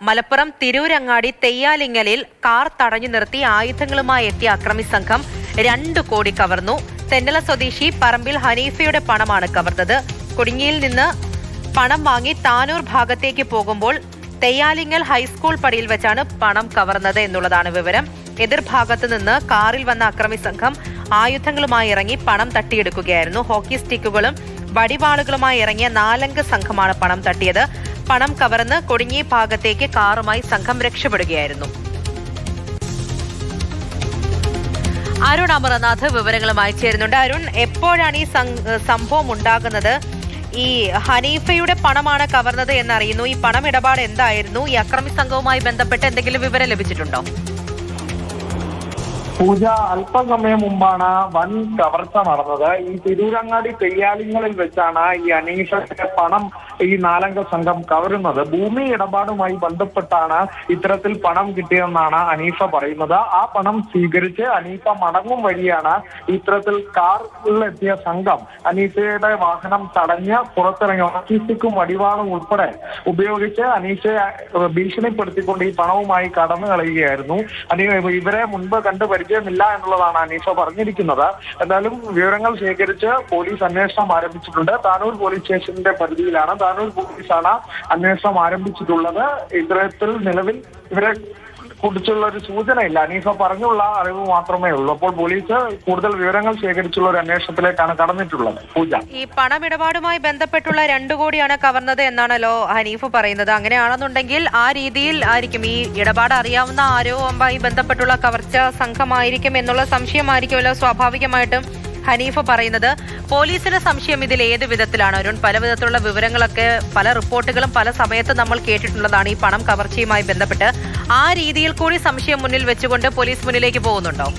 Malappuram Tirurangadi തെയ്യാലിങ്ങലിൽ car തടഞ്ഞു നിർത്തി ആയുധങ്ങളുമായി എത്തിയ അക്രമി സംഘം 2 കോടി കവർന്നു. തെന്നല സ്വദേശി പറമ്പിൽ ഹനീഫയുടെ പണമാണ് കവർന്നത്. കൊടിഞ്ഞിയിൽ നിന്ന് പണം വാങ്ങി താനൂർ ഭാഗത്തേക്ക് പോകുമ്പോൾ തെയ്യാലിങ്ങൽ ഹൈസ്കൂൾ പടിയിൽ വെച്ചാണ് പണം കവർന്നത് എന്നുള്ളതാണ് വിവരം. എതിർഭാഗത്ത് നിന്ന് കാറിൽ വന്ന അക്രമി സംഘം ആയുധങ്ങളുമായി ഇറങ്ങി പണം തട്ടിയെടുക്കുകയായിരുന്നു. ഹോക്കി സ്റ്റിക്കുകളും വടിവാളുകളുമായി ഇറങ്ങിയ 4 അംഗ സംഘമാണ് പണം തട്ടിയത്. പണം കവർന്ന് കൊടിഞ്ഞി ഭാഗത്തേക്ക് കാറുമായി സംഘം രക്ഷപ്പെടുകയായിരുന്നു. അരുൺ അമർനാഥ് വിവരങ്ങളുമായി ചേരുന്നുണ്ട്. അരുൺ, എപ്പോഴാണ് ഈ സംഭവം ഉണ്ടാകുന്നത്? ഈ ഹനീഫയുടെ പണമാണ് കവർന്നത് എന്നറിയുന്നു. ഈ പണം ഇടപാട് എന്തായിരുന്നു? ഈ അക്രമി സംഘവുമായി ബന്ധപ്പെട്ട് എന്തെങ്കിലും വിവരം ലഭിച്ചിട്ടുണ്ടോ? പൂജ, അല്പസമയം മുമ്പാണ് വൻ കവർച്ച നടന്നത്. ഈ തിരൂരങ്ങാടി തെയ്യാലിങ്ങളിൽ വെച്ചാണ് ഈ അനീഫയുടെ പണം ഈ 4 അംഗ സംഘം കവരുന്നത്. ഭൂമി ഇടപാടുമായി ബന്ധപ്പെട്ടാണ് ഇത്തരത്തിൽ പണം കിട്ടിയതെന്നാണ് അനീഫ പറയുന്നത്. ആ പണം സ്വീകരിച്ച് അനീഫ മടങ്ങും വഴിയാണ് ഇത്തരത്തിൽ കാറിലെത്തിയ സംഘം അനീഫയുടെ വാഹനം തടഞ്ഞ് പുറത്തിറങ്ങി ഓഫീസിക്കും വടിവാളും ഉൾപ്പെടെ ഉപയോഗിച്ച് അനീഫയെ ഭീഷണിപ്പെടുത്തിക്കൊണ്ട് ഈ പണവുമായി കടന്നു കളയുകയായിരുന്നു. ഇവരെ മുൻപ് കണ്ടു പരിചയമില്ല എന്നുള്ളതാണ് അനീഫ പറഞ്ഞിരിക്കുന്നത്. എന്തായാലും വിവരങ്ങൾ ശേഖരിച്ച് പോലീസ് അന്വേഷണം ആരംഭിച്ചിട്ടുണ്ട്. താനൂർ പോലീസ് സ്റ്റേഷന്റെ പരിധിയിലാണ്. താനൂർ പോലീസാണ് അന്വേഷണം ആരംഭിച്ചിട്ടുള്ളത്. ഇത്തരത്തിൽ നിലവിൽ ഇവരെ കുറിച്ചുള്ള ഒരു സൂചനയില്ല. അനീഫ പറഞ്ഞുള്ള അറിവ് മാത്രമേ ഉള്ളൂ. അപ്പോൾ പോലീസ് കൂടുതൽ വിവരങ്ങൾ ശേഖരിച്ചുള്ള ഒരു അന്വേഷണത്തിലേക്കാണ് കടന്നിട്ടുള്ളത്. പൂജ, ഈ പണമിടപാടുമായി ബന്ധപ്പെട്ടുള്ള 2 കോടിയാണ് കവർന്നത് എന്നാണല്ലോ ഹനീഫ് പറയുന്നത്. അങ്ങനെയാണെന്നുണ്ടെങ്കിൽ ആ രീതിയിൽ ആയിരിക്കും ഈ ഇടപാട് അറിയാവുന്ന ആരോപണവുമായി ബന്ധപ്പെട്ടുള്ള കവർച്ച സംഘമായിരിക്കും എന്നുള്ള സംശയമായിരിക്കുമല്ലോ സ്വാഭാവികമായിട്ടും ഹനീഫ പറയുന്നത്. പോലീസിന്റെ സംശയം ഇതിൽ ഏത് വിധത്തിലാണ് അരുൺ? പല വിധത്തിലുള്ള വിവരങ്ങളൊക്കെ പല റിപ്പോർട്ടുകളും പല സമയത്ത് നമ്മൾ കേട്ടിട്ടുള്ളതാണ് ഈ പണം കവർച്ചയുമായി ബന്ധപ്പെട്ട്. ആ രീതിയിൽ കൂടി സംശയം മുന്നിൽ വെച്ചുകൊണ്ട് പോലീസ് മുന്നിലേക്ക് പോകുന്നുണ്ടോ?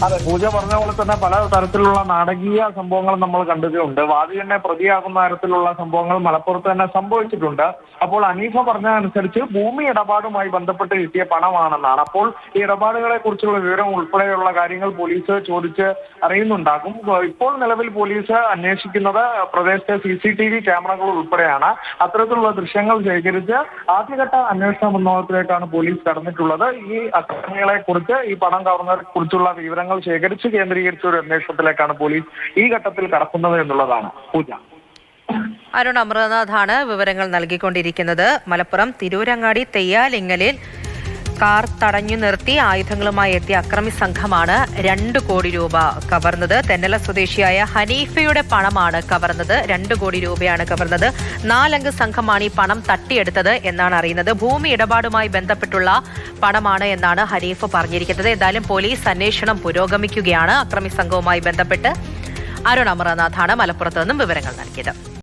അതെ, പൂജ പറഞ്ഞ പോലെ തന്നെ പല തരത്തിലുള്ള നാടകീയ സംഭവങ്ങൾ നമ്മൾ കണ്ടിട്ടുണ്ട്. വാദി തന്നെ പ്രതിയാകുന്ന തരത്തിലുള്ള സംഭവങ്ങൾ മലപ്പുറത്ത് തന്നെ സംഭവിച്ചിട്ടുണ്ട്. അപ്പോൾ അനീഫ പറഞ്ഞതനുസരിച്ച് ഭൂമി ഇടപാടുമായി ബന്ധപ്പെട്ട് കിട്ടിയ പണമാണെന്നാണ്. അപ്പോൾ ഈ ഇടപാടുകളെ കുറിച്ചുള്ള വിവരം ഉൾപ്പെടെയുള്ള കാര്യങ്ങൾ പോലീസ് ചോദിച്ച് അറിയുന്നുണ്ടാകും. ഇപ്പോൾ നിലവിൽ പോലീസ് അന്വേഷിക്കുന്നത് പ്രദേശത്തെ CCTV ക്യാമറകൾ ഉൾപ്പെടെയാണ്. അത്തരത്തിലുള്ള ദൃശ്യങ്ങൾ ശേഖരിച്ച് ആദ്യഘട്ട അന്വേഷണ വിഭാഗത്തിലേക്കാണ് പോലീസ് കടന്നിട്ടുള്ളത്. ഈ അക്രമികളെ കുറിച്ച്, ഈ പണം കവർന്നതിനെ കുറിച്ചുള്ള വിവരങ്ങൾ ശേഖരിച്ച് കേന്ദ്രീകരിച്ച ഒരു അന്വേഷണത്തിലേക്കാണ് പോലീസ് ഈ ഘട്ടത്തിൽ കടക്കുന്നത് എന്നുള്ളതാണ്. പൂജ, അരുൺ അമർനാഥാണ് വിവരങ്ങൾ നൽകിക്കൊണ്ടിരിക്കുന്നത്. മലപ്പുറം തിരൂരങ്ങാടി തെയ്യാലിങ്ങലിൽ കാർ തടഞ്ഞു നിർത്തി ആയുധങ്ങളുമായി എത്തിയ അക്രമി സംഘമാണ് 2 കോടി രൂപ കവർന്നത്. തെന്നല സ്വദേശിയായ ഹനീഫയുടെ പണമാണ് കവർന്നത്. 2 കോടി രൂപയാണ് കവർന്നത്. 4 അംഗ സംഘമാണ് ഈ പണം തട്ടിയെടുത്തത് എന്നാണ് അറിയുന്നത്. ഭൂമി ഇടപാടുമായി ബന്ധപ്പെട്ടുള്ള പണമാണ് എന്നാണ് ഹനീഫ് പറഞ്ഞിരിക്കുന്നത്. എന്തായാലും പോലീസ് അന്വേഷണം പുരോഗമിക്കുകയാണ്. അക്രമി സംഘവുമായി ബന്ധപ്പെട്ട് അരുൺ അമർനാഥാണ് മലപ്പുറത്ത് നിന്നും വിവരങ്ങൾ നൽകിയത്.